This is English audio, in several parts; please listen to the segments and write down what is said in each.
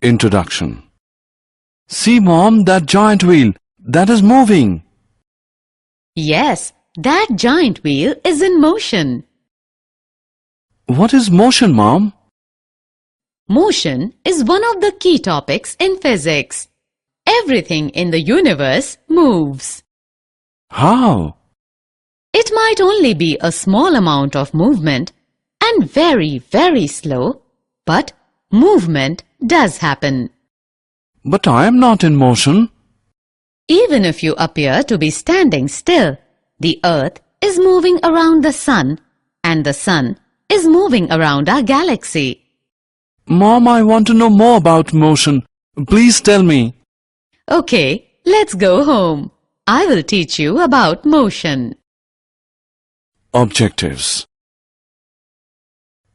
Introduction. See, Mom, that giant wheel, that is moving. Yes, that giant wheel is in motion. What is motion, Mom? Motion is one of the key topics in physics. Everything in the universe moves. How? It might only be a small amount of movement and very, very slow, but movement does happen. But I am not in motion. Even if you appear to be standing still, the earth is moving around the sun and the sun is moving around our galaxy. Mom, I want to know more about motion. Please tell me. Okay, let's go home. I will teach you about motion. Objectives.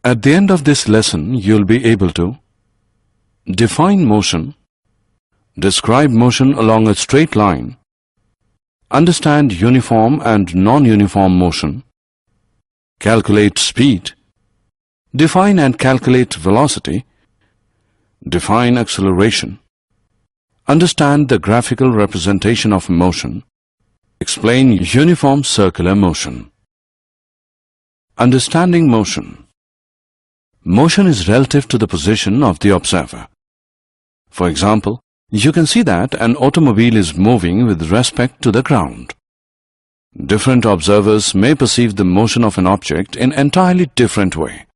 At the end of this lesson, you'll be able to define motion, describe motion along a straight line, understand uniform and non-uniform motion, calculate speed, define and calculate velocity, define acceleration, understand the graphical representation of motion, explain uniform circular motion. Understanding motion. Motion is relative to the position of the observer. For example, you can see that an automobile is moving with respect to the ground. Different observers may perceive the motion of an object in entirely different way.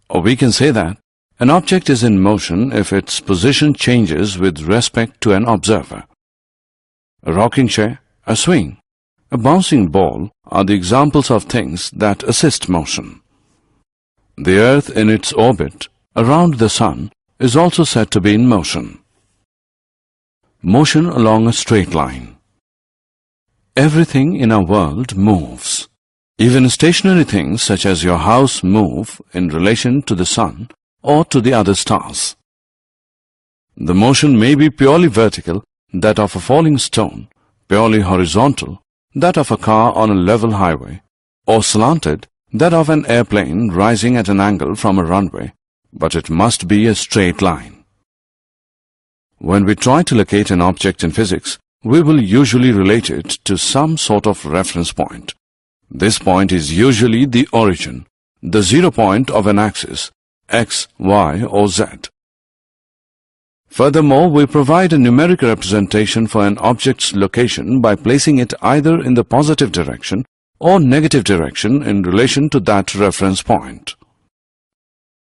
Or we can say that an object is in motion if its position changes with respect to an observer. A rocking chair, a swing, a bouncing ball are the examples of things that assist motion. The Earth in its orbit around the Sun is also said to be in motion. Motion along a straight line. Everything in our world moves. Even stationary things such as your house move in relation to the sun or to the other stars. The motion may be purely vertical, that of a falling stone, purely horizontal, that of a car on a level highway, or slanted, that of an airplane rising at an angle from a runway, but it must be a straight line. When we try to locate an object in physics, we will usually relate it to some sort of reference point. This point is usually the origin, the 0 point of an axis, x, y, or z. Furthermore, we provide a numeric representation for an object's location by placing it either in the positive direction or negative direction in relation to that reference point.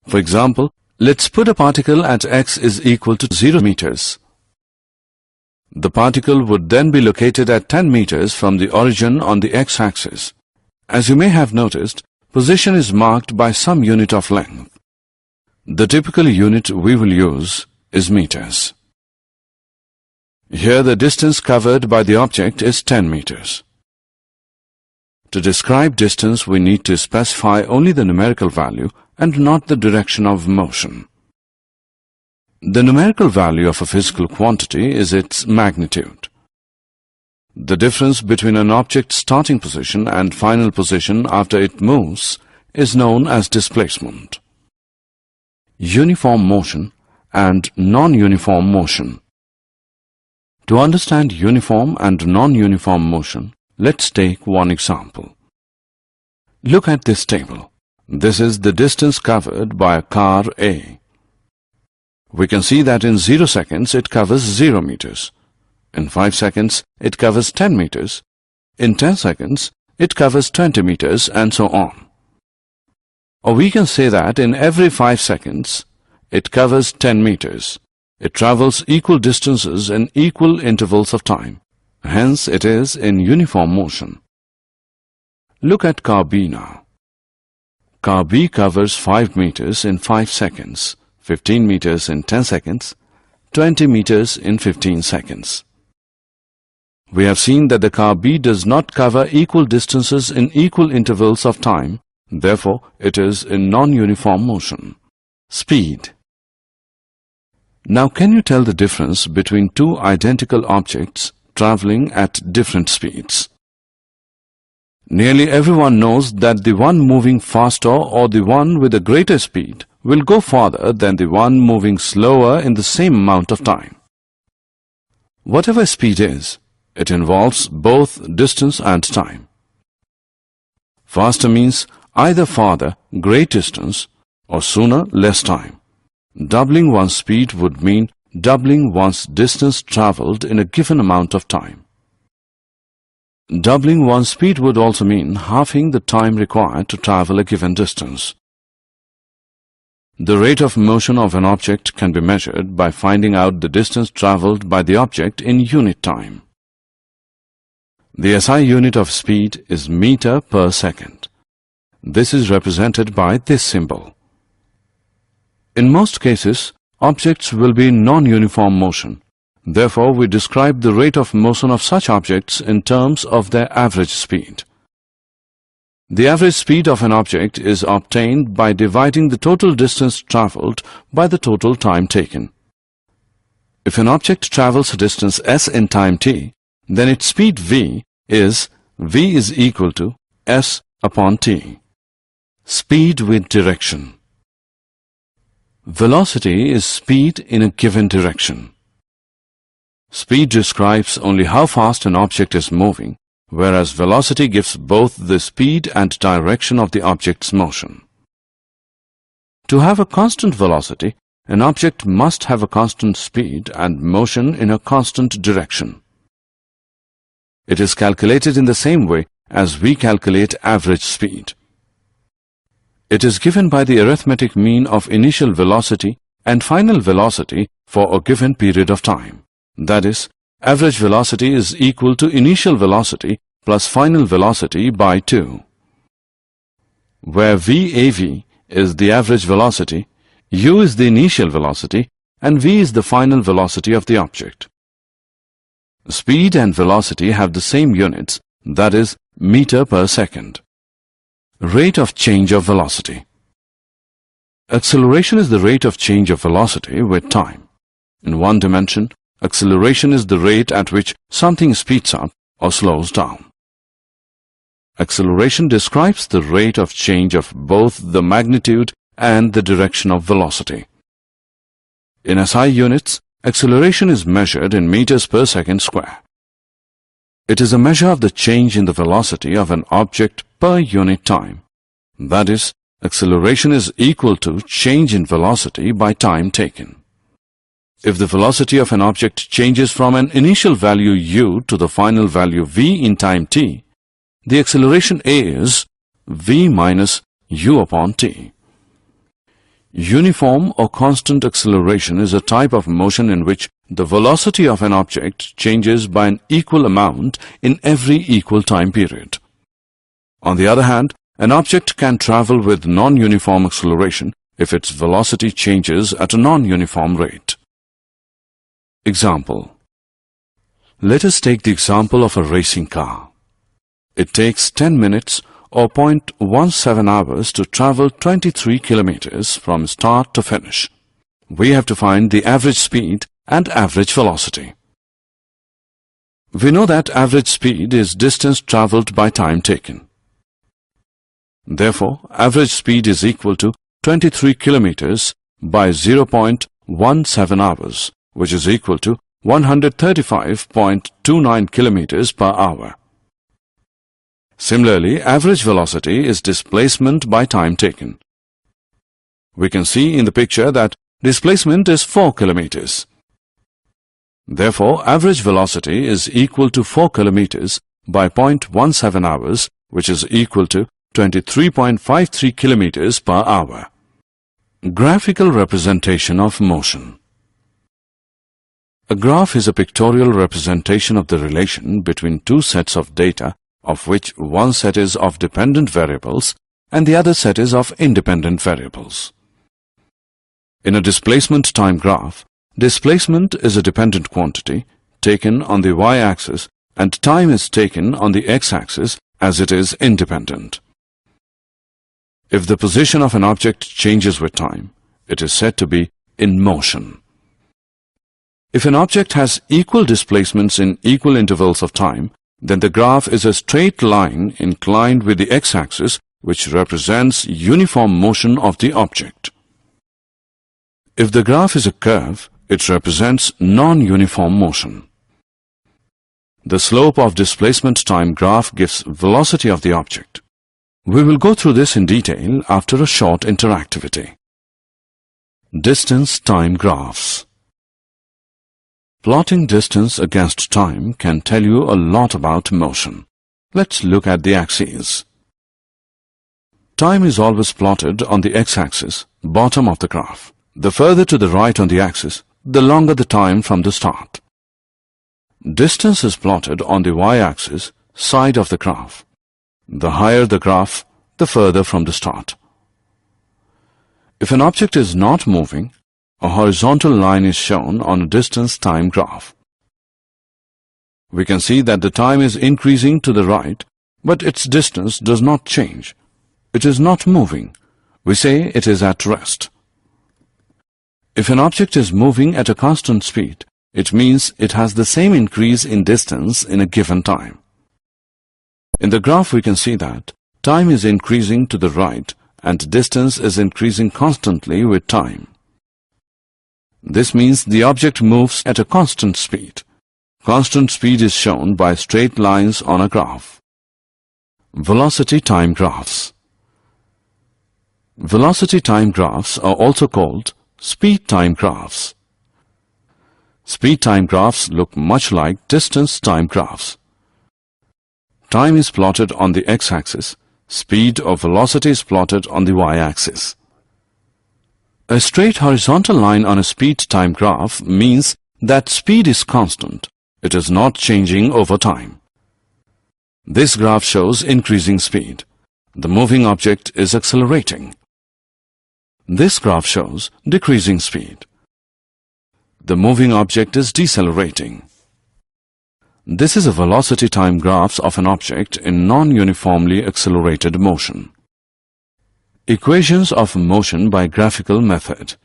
For example, let's put a particle at x is equal to 0 meters. The particle would then be located at 10 meters from the origin on the x-axis. As you may have noticed, position is marked by some unit of length. The typical unit we will use is meters. Here the distance covered by the object is 10 meters. To describe distance, we need to specify only the numerical value and not the direction of motion. The numerical value of a physical quantity is its magnitude. The difference between an object's starting position and final position after it moves is known as displacement. Uniform motion and non-uniform motion. To understand uniform and non-uniform motion, let's take one example. Look at this table. This is the distance covered by a car A. We can see that in 0 seconds it covers 0 meters. In 5 seconds it covers 10 meters. In 10 seconds it covers 20 meters and so on. Or we can say that in every 5 seconds it covers 10 meters. It travels equal distances in equal intervals of time. Hence it is in uniform motion. Look at car B now. Car B covers 5 meters in 5 seconds, 15 meters in 10 seconds, 20 meters in 15 seconds. We have seen that the car B does not cover equal distances in equal intervals of time. Therefore, it is in non-uniform motion. Speed. Now, can you tell the difference between two identical objects traveling at different speeds? Nearly everyone knows that the one moving faster or the one with a greater speed will go farther than the one moving slower in the same amount of time. Whatever speed is, it involves both distance and time. Faster means either farther, great distance, or sooner, less time. Doubling one's speed would mean doubling one's distance traveled in a given amount of time. Doubling one's speed would also mean halving the time required to travel a given distance. The rate of motion of an object can be measured by finding out the distance traveled by the object in unit time. The SI unit of speed is meter per second. This is represented by this symbol. In most cases, objects will be in non-uniform motion. Therefore, we describe the rate of motion of such objects in terms of their average speed. The average speed of an object is obtained by dividing the total distance traveled by the total time taken. If an object travels a distance s in time t, then its speed v is equal to s upon t. Speed with direction. Velocity is speed in a given direction. Speed describes only how fast an object is moving, whereas velocity gives both the speed and direction of the object's motion. To have a constant velocity, an object must have a constant speed and motion in a constant direction. It is calculated in the same way as we calculate average speed. It is given by the arithmetic mean of initial velocity and final velocity for a given period of time. That is, average velocity is equal to initial velocity plus final velocity by 2. Where VAV is the average velocity, U is the initial velocity, and V is the final velocity of the object. Speed and velocity have the same units, that is, meter per second. Rate of change of velocity. Acceleration is the rate of change of velocity with time. In one dimension, acceleration is the rate at which something speeds up or slows down. Acceleration describes the rate of change of both the magnitude and the direction of velocity. In SI units, acceleration is measured in meters per second square. It is a measure of the change in the velocity of an object per unit time. That is, acceleration is equal to change in velocity by time taken. If the velocity of an object changes from an initial value u to the final value v in time t, the acceleration a is v minus u upon t. Uniform or constant acceleration is a type of motion in which the velocity of an object changes by an equal amount in every equal time period. On the other hand, an object can travel with non-uniform acceleration if its velocity changes at a non-uniform rate. Example. Let us take the example of a racing car. It takes 10 minutes or 0.17 hours to travel 23 kilometers from start to finish. We have to find the average speed and average velocity. We know that average speed is distance traveled by time taken. Therefore, average speed is equal to 23 kilometers by 0.17 hours, which is equal to 135.29 kilometers per hour. Similarly, average velocity is displacement by time taken. We can see in the picture that displacement is 4 kilometers. Therefore, average velocity is equal to 4 kilometers by 0.17 hours, which is equal to 23.53 kilometers per hour. Graphical representation of motion. A graph is a pictorial representation of the relation between two sets of data, of which one set is of dependent variables and the other set is of independent variables. In a displacement time graph, displacement is a dependent quantity taken on the y-axis and time is taken on the x-axis as it is independent. If the position of an object changes with time, it is said to be in motion. If an object has equal displacements in equal intervals of time, then the graph is a straight line inclined with the x-axis, which represents uniform motion of the object. If the graph is a curve, it represents non-uniform motion. The slope of displacement time graph gives velocity of the object. We will go through this in detail after a short interactivity. Distance time graphs. Plotting distance against time can tell you a lot about motion. Let's look at the axes. Time is always plotted on the x-axis, bottom of the graph. The further to the right on the axis, the longer the time from the start. Distance is plotted on the y-axis, side of the graph. The higher the graph, the further from the start. If an object is not moving, a horizontal line is shown on a distance time graph. We can see that the time is increasing to the right, but its distance does not change. It is not moving. We say it is at rest. If an object is moving at a constant speed, it means it has the same increase in distance in a given time. In the graph we can see that time is increasing to the right and distance is increasing constantly with time. This means the object moves at a constant speed. Constant speed is shown by straight lines on a graph. Velocity time graphs. Velocity time graphs are also called speed time graphs. Speed time graphs look much like distance time graphs. Time is plotted on the x-axis, speed or velocity is plotted on the y-axis. A straight horizontal line on a speed time graph means that speed is constant. It is not changing over time. This graph shows increasing speed. The moving object is accelerating. This graph shows decreasing speed. The moving object is decelerating. This is a velocity time graph of an object in non-uniformly accelerated motion. Equations of motion by graphical method.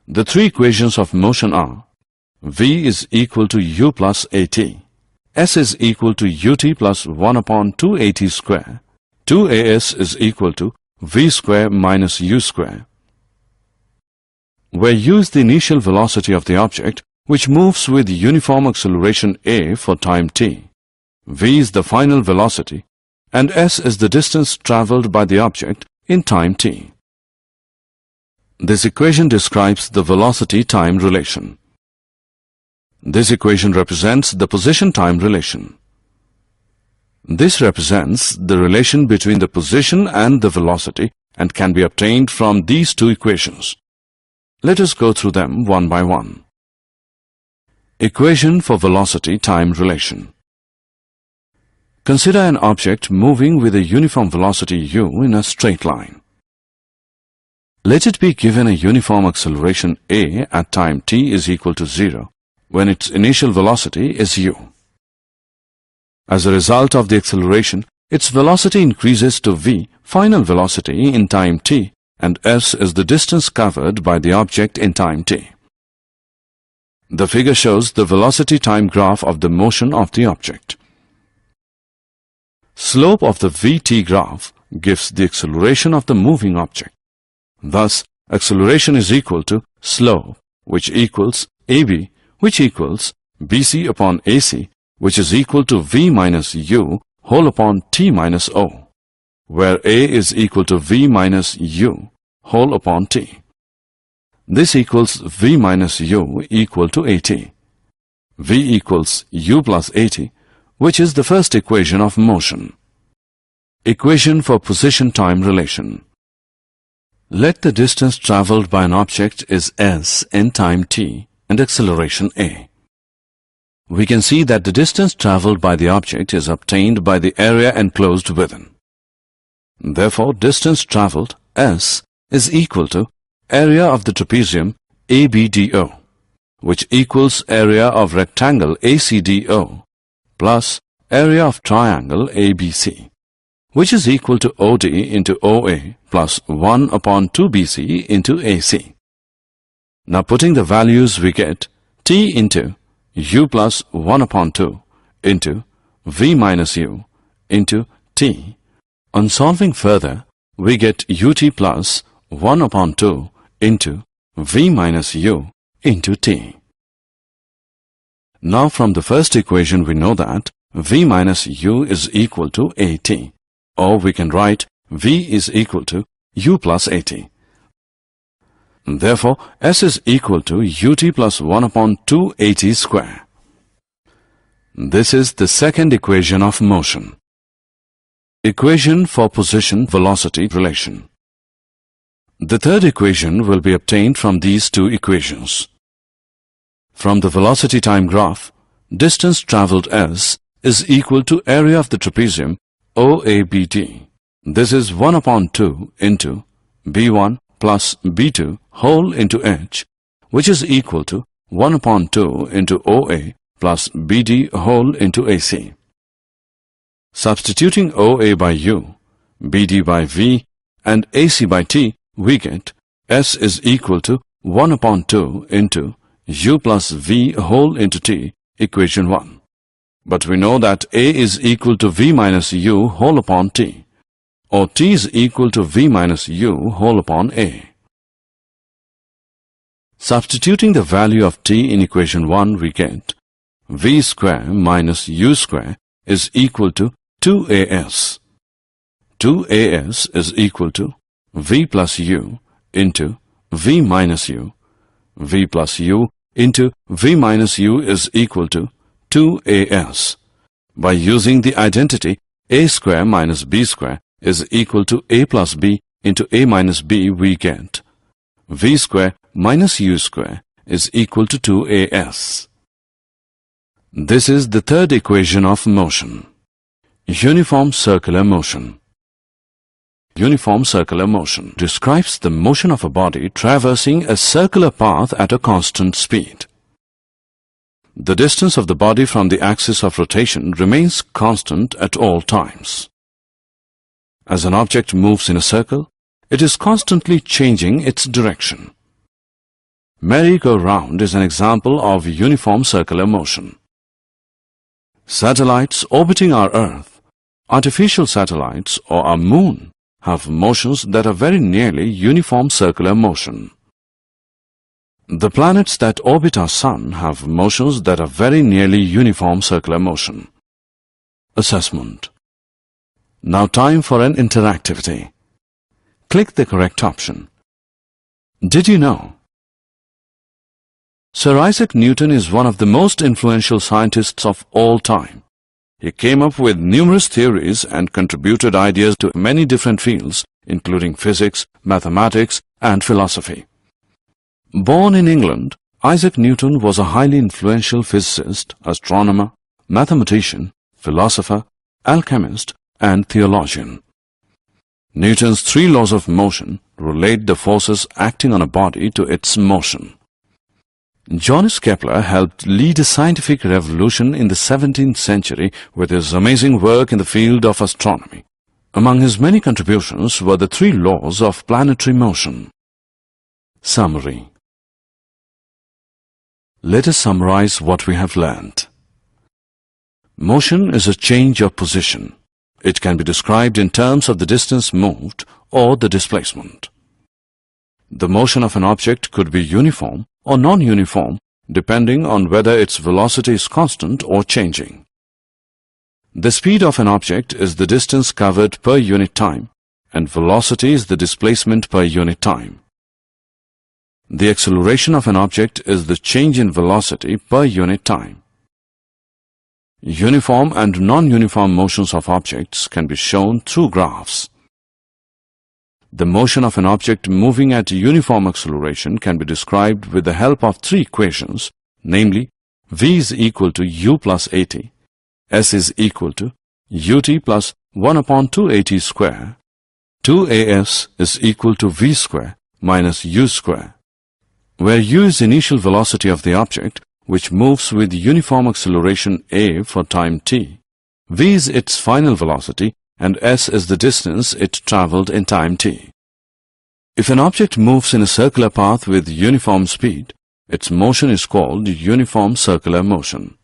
The three equations of motion are: v is equal to u plus at, s is equal to ut plus 1 upon 2at square, 2as is equal to v square minus u square. Where u is the initial velocity of the object, which moves with uniform acceleration a for time t. V is the final velocity, and s is the distance traveled by the object in time t. This equation describes the velocity-time relation. This equation represents the position-time relation. This represents the relation between the position and the velocity and can be obtained from these two equations. Let us go through them one by one. Equation for velocity-time relation. Consider an object moving with a uniform velocity u in a straight line. Let it be given a uniform acceleration a at time t is equal to 0 when its initial velocity is u. As a result of the acceleration, its velocity increases to v, final velocity in time t, and s is the distance covered by the object in time t. The figure shows the velocity-time graph of the motion of the object. Slope of the vt graph gives the acceleration of the moving object. Thus, acceleration is equal to slope, which equals ab, which equals bc upon ac, which is equal to v minus u whole upon t minus o, where a is equal to v minus u whole upon t. This equals v minus u equal to at. V equals u plus at, which is the first equation of motion. Equation for position-time relation. Let the distance traveled by an object is s in time t and acceleration a. We can see that the distance traveled by the object is obtained by the area enclosed within. Therefore, distance traveled, s, is equal to area of the trapezium ABDO, which equals area of rectangle ACDO, plus area of triangle ABC, which is equal to OD into OA plus 1 upon 2BC into AC. Now putting the values we get T into U plus 1 upon 2 into v minus u into t. On solving further, we get ut plus 1 upon 2 into v minus u into t. Now from the first equation we know that v minus u is equal to at, or we can write v is equal to u plus at. Therefore, s is equal to ut plus 1 upon 2 at square. This is the second equation of motion. Equation for position-velocity relation. The third equation will be obtained from these two equations. From the velocity-time graph, distance travelled s is equal to area of the trapezium OABT. This is 1 upon 2 into B1 plus B2 whole into h, which is equal to 1 upon 2 into OA plus BD whole into AC. Substituting OA by U, BD by V and AC by T, we get S is equal to 1 upon 2 into U plus V whole into T, equation 1. But we know that A is equal to V minus U whole upon T, or T is equal to V minus U whole upon A. Substituting the value of T in equation 1, we get V square minus U square is equal to 2AS. 2AS is equal to V plus U into V minus U. V plus U into V minus U is equal to 2AS. By using the identity A square minus B square is equal to A plus B into A minus B, we get V square minus U square is equal to 2AS. This is the third equation of motion. Uniform circular motion. Uniform circular motion describes the motion of a body traversing a circular path at a constant speed. The distance of the body from the axis of rotation remains constant at all times. As an object moves in a circle, it is constantly changing its direction. Merry-go-round is an example of uniform circular motion. Satellites orbiting our Earth, artificial satellites or our moon, have motions that are very nearly uniform circular motion. The planets that orbit our Sun have motions that are very nearly uniform circular motion. Assessment. Now time for an interactivity. Click the correct option. Did you know? Sir Isaac Newton is one of the most influential scientists of all time. He came up with numerous theories and contributed ideas to many different fields, including physics, mathematics, and philosophy. Born in England, Isaac Newton was a highly influential physicist, astronomer, mathematician, philosopher, alchemist, and theologian. Newton's 3 laws of motion relate the forces acting on a body to its motion. Johannes Kepler helped lead a scientific revolution in the 17th century with his amazing work in the field of astronomy. Among his many contributions were the 3 laws of planetary motion. Summary. Let us summarize what we have learnt. Motion is a change of position. It can be described in terms of the distance moved or the displacement. The motion of an object could be uniform or non-uniform depending on whether its velocity is constant or changing. The speed of an object is the distance covered per unit time, and velocity is the displacement per unit time. The acceleration of an object is the change in velocity per unit time. Uniform and non-uniform motions of objects can be shown through graphs. The motion of an object moving at uniform acceleration can be described with the help of 3 equations, namely v is equal to u plus at, s is equal to ut plus 1 upon 2 at square, 2as is equal to v square minus u square, where u is initial velocity of the object, which moves with uniform acceleration a for time t, v is its final velocity, and s is the distance it travelled in time t. If an object moves in a circular path with uniform speed, its motion is called uniform circular motion.